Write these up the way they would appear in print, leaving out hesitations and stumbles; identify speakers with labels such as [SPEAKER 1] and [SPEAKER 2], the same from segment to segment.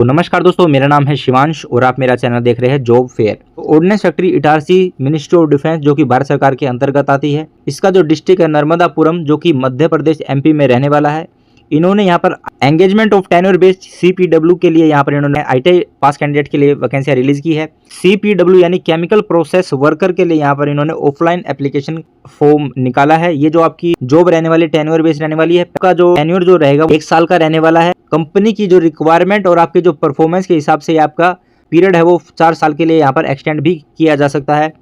[SPEAKER 1] तो नमस्कार दोस्तों, मेरा नाम है शिवांश और आप मेरा चैनल देख रहे हैं job fair. Ordnance factory Itarsi ministry of defence जो कि भारत सरकार के अंतर्गत आती है। इसका जो डिस्ट्रिक्ट है नर्मदापुरम जो कि मध्य प्रदेश एमपी में रहने वाला है। इन्होंने यहाँ पर engagement of tenure based CPW के लिए यहाँ पर इन्होंने आईटीआई पास कैंडिडेट के लिए वैकेंसियां रिलीज की है। सीपीडब्ल्यू यानी केमिकल प्रोसेस वर्कर के लिए यहाँ पर इन्होंने ऑफलाइन एप्लीकेशन फॉर्म निकाला है। ये जो आपकी जॉब रहने वाली टेन्योर बेस्ड रहने वाली है। आपका जो टेन्योर जो रहेगा 1 साल का रहने वाला है। कंपनी की जो रिक्वायरमेंट और आपके जो परफॉर्मेंस के हिसाब से आपका पीरियड है वो 4 साल के लिए यहाँ पर एक्सटेंड भी किया जा सकता है।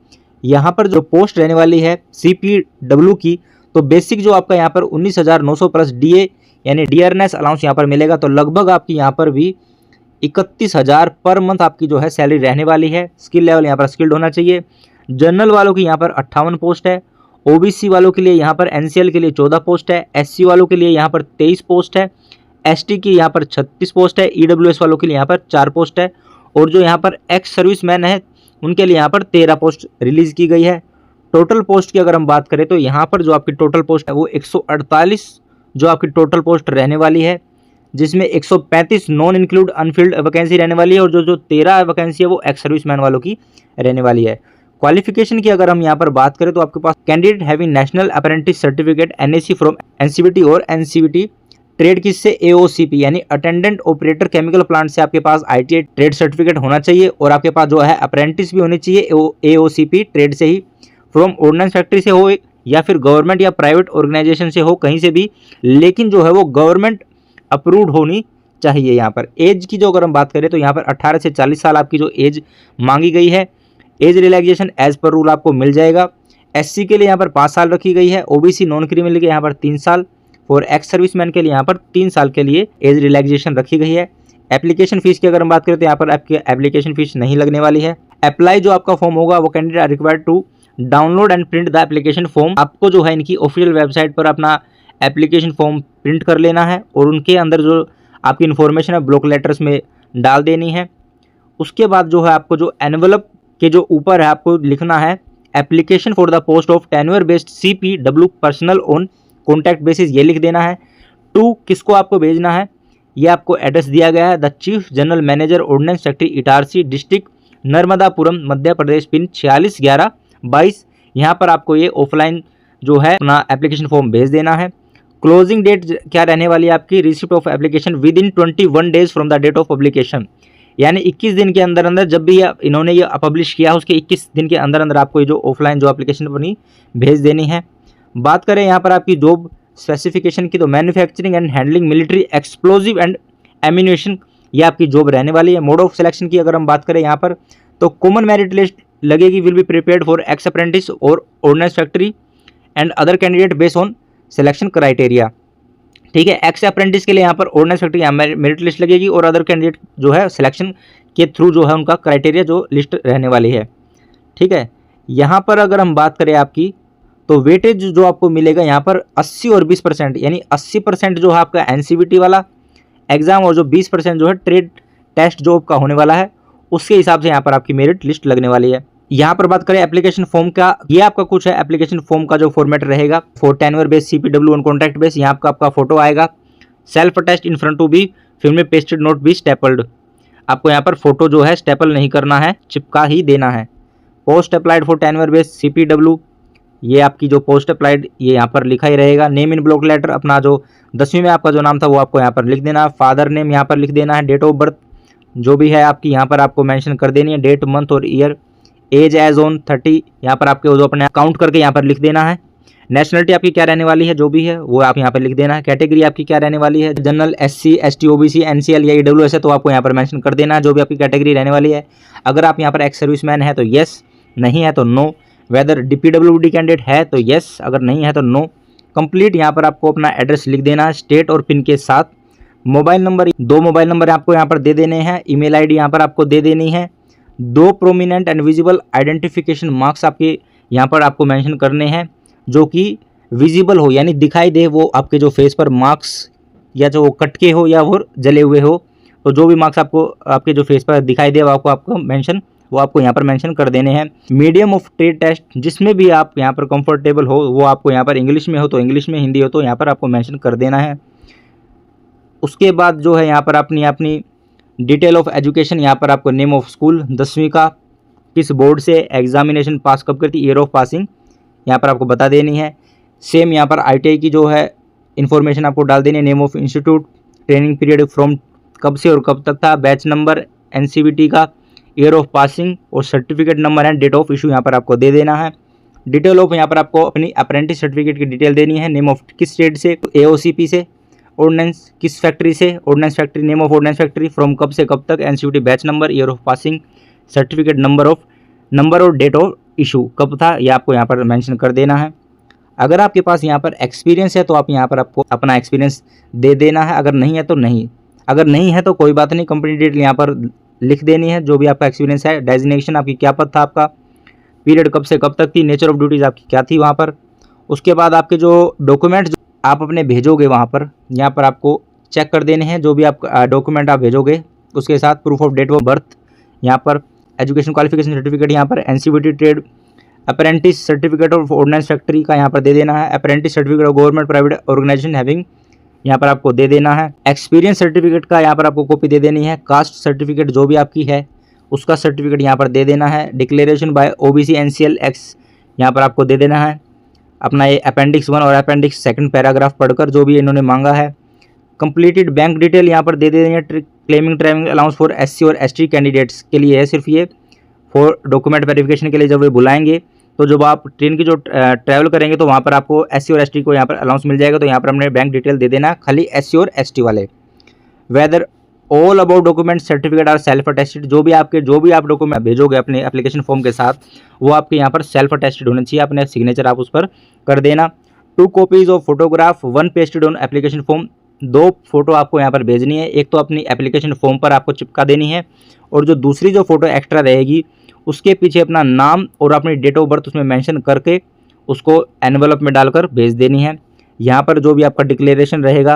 [SPEAKER 1] यहाँ पर जो पोस्ट रहने वाली है सीपीडब्ल्यू की, तो बेसिक जो आपका यहाँ पर 19,900 प्लस डीए यानी डियरनेस अलाउंस यहाँ पर मिलेगा। तो लगभग आपकी यहाँ पर भी 31,000 पर मंथ आपकी जो है सैलरी रहने वाली है। स्किल लेवल यहाँ पर स्किल्ड होना चाहिए। जनरल वालों की यहाँ पर 58 पोस्ट है। ओबीसी वालों के लिए यहाँ पर एनसीएल के लिए 14 पोस्ट है। एससी वालों के लिए यहाँ पर 23 पोस्ट है। एसटी की यहाँ पर 36 पोस्ट है। ईडब्ल्यूएस वालों के लिए यहाँ पर 4 पोस्ट है। और जो यहाँ पर एक्स सर्विसमैन है उनके लिए यहाँ पर 13 पोस्ट रिलीज की गई है। टोटल पोस्ट की अगर हम बात करें तो यहाँ पर जो आपकी टोटल पोस्ट है वो 148 जो आपकी टोटल पोस्ट रहने वाली है, जिसमें 135 नॉन इंक्लूड अनफिल्ड वैकेंसी रहने वाली है। और जो 13 वैकेंसी है वो एक्स सर्विसमैन वालों की रहने वाली है। क्वालिफिकेशन की अगर हम यहाँ पर बात करें तो आपके पास candidate having national apprentice certificate NAC from NCVT और एनसीवीटी ट्रेड किससे एओसीपी यानी अटेंडेंट ऑपरेटर केमिकल प्लांट से आपके पास आईटीआई ट्रेड सर्टिफिकेट होना चाहिए। और आपके पास जो है अप्रेंटिस भी होनी चाहिए एओसीपी ट्रेड से ही। फ्रॉम ऑर्डिनेंस फैक्ट्री से हो या फिर गवर्नमेंट या प्राइवेट ऑर्गेनाइजेशन से हो, कहीं से भी, लेकिन जो है वो गवर्नमेंट अप्रूव्ड होनी चाहिए। यहाँ पर एज की जो अगर हम बात करें तो यहाँ पर 18 से 40 साल आपकी जो एज मांगी गई है। Age relaxation as per rule आपको मिल जाएगा। एससी के लिए यहाँ पर 5 साल रखी गई है। ओबीसी नॉन क्रिमिनल के यहाँ पर 3 साल और एक्स सर्विसमैन के लिए यहाँ पर 3 साल के लिए एज रिलैक्सेशन रखी गई है। एप्लीकेशन फीस की अगर हम बात करें तो यहाँ पर आपकी एप्लीकेशन फीस नहीं लगने वाली है। अप्लाई जो आपका फॉर्म होगा वो candidate are required to download and print the application form. आपको जो है इनकी ऑफिशियल वेबसाइट पर अपना एप्लीकेशन फॉर्म प्रिंट कर लेना है और उनके अंदर जो आपकी इन्फॉर्मेशन है ब्लॉक लेटर्स में डाल देनी है। उसके बाद जो है आपको जो एनवलप के जो ऊपर है आपको लिखना है application for the post of tenure based CPW personal on contact basis, ये लिख देना है। टू किसको आपको भेजना है, ये आपको एड्रेस दिया गया है the chief general manager ordnance factory Itarsi district Narmadapuram Madhya Pradesh pin 461122। यहाँ पर आपको ये ऑफलाइन जो है अपना एप्लीकेशन फॉर्म भेज देना है। क्लोजिंग डेट क्या रहने वाली है आपकी, receipt of application within 21 days from the date of publication, यानी 21 दिन के अंदर अंदर जब भी इन्होंने ये पब्लिश किया उसके 21 दिन के अंदर अंदर आपको ये जो ऑफलाइन जो एप्लीकेशन बनी भेज देनी है। बात करें यहाँ पर आपकी जॉब स्पेसिफिकेशन की तो manufacturing and handling military explosive and ammunition ये आपकी जॉब रहने वाली है। मोड ऑफ सिलेक्शन की अगर हम बात करें यहाँ पर तो कॉमन मेरिट लिस्ट लगेगी will be prepared for ex apprentice और ordnance factory and other candidate based on selection criteria. ठीक है, एक्स अप्रेंटिस के लिए यहाँ पर ऑर्डिनेंस फैक्ट्री मेरिट लिस्ट लगेगी और अदर कैंडिडेट जो है सिलेक्शन के थ्रू जो है उनका क्राइटेरिया जो लिस्ट रहने वाली है। ठीक है, यहाँ पर अगर हम बात करें आपकी तो वेटेज जो आपको मिलेगा यहाँ पर 80 और 20% यानी 80% जो है आपका एनसीवीटी वाला एग्जाम और जो 20% जो है ट्रेड टेस्ट जो आपका होने वाला है उसके हिसाब से यहाँ पर आपकी मेरिट लिस्ट लगने वाली है। यहाँ पर बात करें एप्लीकेशन फॉर्म का, ये आपका कुछ है एप्लीकेशन फॉर्म का जो फॉर्मेट रहेगा for tenure base CPW on contract base. यहाँ आपका फोटो आएगा, self attached in front to be film में पेस्टेड नोट बी स्टेपल्ड। आपको यहाँ पर फोटो जो है स्टेपल नहीं करना है, चिपका ही देना है। Post applied for tenure base CPW, ये आपकी जो पोस्ट अप्लाइड ये यहाँ पर लिखा ही रहेगा। नेम इन ब्लॉक लेटर अपना जो 10वीं में आपका जो नाम था वो आपको यहाँ पर लिख देना है। फादर नेम यहाँ पर लिख देना है। डेट ऑफ बर्थ जो भी है आपकी यहाँ पर आपको मेंशन कर देनी है, डेट मंथ और ईयर। एज एज ऑन 30 यहाँ पर आपके जो अपने काउंट करके यहाँ पर लिख देना है। नेशनलिटी आपकी क्या रहने वाली है जो भी है वो आप यहाँ पर लिख देना है। कैटेगरी आपकी क्या रहने वाली है, general, SC, ST, OBC, NCL या ईडब्ल्यूएस है तो आपको यहाँ पर मेंशन कर देना है जो भी आपकी कैटेगरी रहने वाली है। अगर आप यहाँ पर एक्स सर्विसमैन है तो येस, नहीं है तो नो। वेदर डीपीडब्ल्यूडी कैंडिडेट है तो येस, अगर नहीं है तो नो। कंप्लीट यहाँ पर आपको अपना एड्रेस लिख देना है स्टेट और पिन के साथ। मोबाइल नंबर 2 मोबाइल नंबर आपको यहाँ पर दे देने हैं। ईमेल आईडी यहाँ पर आपको दे देनी है। 2 prominent and visible identification marks आपके यहाँ पर आपको मेंशन करने हैं जो कि विजिबल हो यानी दिखाई दे, वो आपके जो फेस पर मार्क्स या जो कट के हो या वो जले हुए हो, तो जो भी मार्क्स आपको आपके जो फेस पर दिखाई दे वो आपको यहाँ पर मेंशन कर देने हैं। मीडियम ऑफ ट्रेड टेस्ट जिसमें भी आप यहाँ पर कंफर्टेबल हो वो आपको यहाँ पर इंग्लिश में हो तो इंग्लिश में, हिंदी हो तो यहाँ पर आपको मेंशन कर देना है। उसके बाद जो है यहाँ पर अपनी डिटेल ऑफ एजुकेशन, यहाँ पर आपको नेम ऑफ स्कूल, 10वीं का किस बोर्ड से एग्जामिनेशन पास कब करती, ईयर ऑफ पासिंग यहाँ पर आपको बता देनी है। सेम यहाँ पर ITI की जो है इन्फॉर्मेशन आपको डाल देनी है, name of institute, training period from कब से और कब तक था, बैच नंबर, NCVT का, ईयर ऑफ पासिंग और certificate number and date of issue यहाँ पर आपको दे देना है। डिटेल ऑफ यहाँ पर आपको अपनी अप्रेंटिस सर्टिफिकेट की डिटेल देनी है, नेम ऑफ किस स्टेट से, AOCP से, ऑर्डिनेंस किस फैक्ट्री से, ordnance factory, name of ordnance factory, from कब से कब तक, NCVT batch number, year of passing, certificate number और डेट ऑफ इशू कब था, यह आपको यहाँ पर मेंशन कर देना है। अगर आपके पास यहाँ पर एक्सपीरियंस है तो आप यहाँ पर आपको अपना एक्सपीरियंस दे देना है, अगर नहीं है तो नहीं, अगर नहीं है तो कोई बात नहीं, कंपनी डिटेल यहाँ पर लिख देनी है, जो भी आपका एक्सपीरियंस है, डेजिग्नेशन आपकी क्या पद था आपका, पीरियड कब से कब तक थी, नेचर ऑफ ड्यूटीज़ आपकी क्या थी वहाँ पर। उसके बाद आपके जो डॉक्यूमेंट आप अपने भेजोगे वहाँ पर, यहाँ पर आपको चेक कर देने हैं, जो भी आप डॉक्यूमेंट आप भेजोगे उसके साथ proof of date of birth, यहाँ पर एजुकेशन क्वालिफिकेशन सर्टिफिकेट, यहाँ पर NCVT trade, apprentice certificate of ordnance factory का यहाँ पर दे देना है, apprentice certificate of government private organisation having यहाँ पर आपको दे देना है, एक्सपीरियंस सर्टिफिकेट का यहाँ पर आपको कॉपी दे देनी है, कास्ट सर्टिफिकेट जो भी आपकी है उसका सर्टिफिकेट यहाँ पर दे देना है, declaration bye OBC NCL X यहाँ पर आपको दे देना है, अपना ये अपेंडिक्स 1 और अपेंडिक्स 2 पैराग्राफ पढ़कर जो भी इन्होंने मांगा है, कंप्लीटेड बैंक डिटेल यहाँ पर दे देनी है, claiming travelling allowance for SC और ST कैंडिडेट्स के लिए है सिर्फ ये, फॉर डॉक्यूमेंट वेरिफिकेशन के लिए जब वे बुलाएंगे तो जब आप ट्रेन की जो ट्रैवल करेंगे तो वहाँ पर आपको SC और ST को यहाँ पर अलाउंस मिल जाएगा, तो यहाँ पर हमने बैंक डिटेल दे देना खाली SC और ST वाले। Whether all about document certificate are self attested, जो भी आप डॉक्यूमेंट भेजोगे अपने एप्लीकेशन फॉर्म के साथ वो आपके यहाँ पर सेल्फ अटेस्टेड होना चाहिए, अपने सिग्नेचर आप उस पर कर देना। 2 copies of photograph 1 pasted on application form, 2 photo आपको यहाँ पर भेजनी है, एक तो अपनी एप्लीकेशन फॉर्म पर आपको चिपका देनी है और जो दूसरी जो फोटो एक्स्ट्रा रहेगी उसके पीछे अपना नाम और अपनी डेट ऑफ बर्थ उसमें मेंशन करके उसको एनवेलप में डालकर भेज देनी है। यहाँ पर जो भी आपका डिक्लेरेशन रहेगा,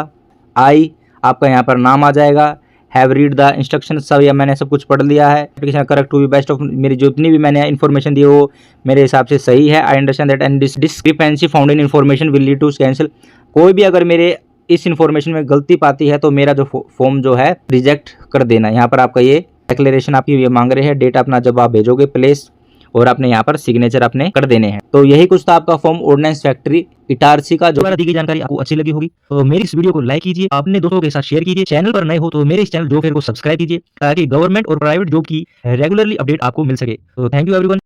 [SPEAKER 1] आपका यहाँ पर नाम आ जाएगा, हैव रीड द इंस्ट्रक्शन, सब या मैंने सब कुछ पढ़ लिया है, application correct to be best of, मेरी जितनी भी मैंने इन्फॉर्मेशन दी वो मेरे हिसाब से सही है। I understand that and discrepancy found in information will lead to cancel, कोई भी अगर मेरे इस इन्फॉर्मेशन में गलती पाती है तो मेरा जो फॉर्म जो है रिजेक्ट कर देना। यहाँ पर आपका ये डिक्लेरेशन आपकी ये मांग रहे हैं, डेट अपना जब आप भेजोगे प्लेस और आपने यहाँ पर सिग्नेचर अपने कर देने हैं। तो यही कुछ था आपका फॉर्म ऑर्डिनेंस फैक्ट्री इटारसी का। जो दी गई जानकारी आपको अच्छी लगी होगी तो मेरी इस वीडियो को लाइक कीजिए, अपने दोस्तों के साथ शेयर कीजिए, चैनल पर नए हो तो मेरे इस चैनल जॉब फेयर को सब्सक्राइब कीजिए ताकि गवर्नमेंट और प्राइवेट जॉब की रेगुलरली अपडेट आपको मिल सके। तो थैंक यू एवरीवन।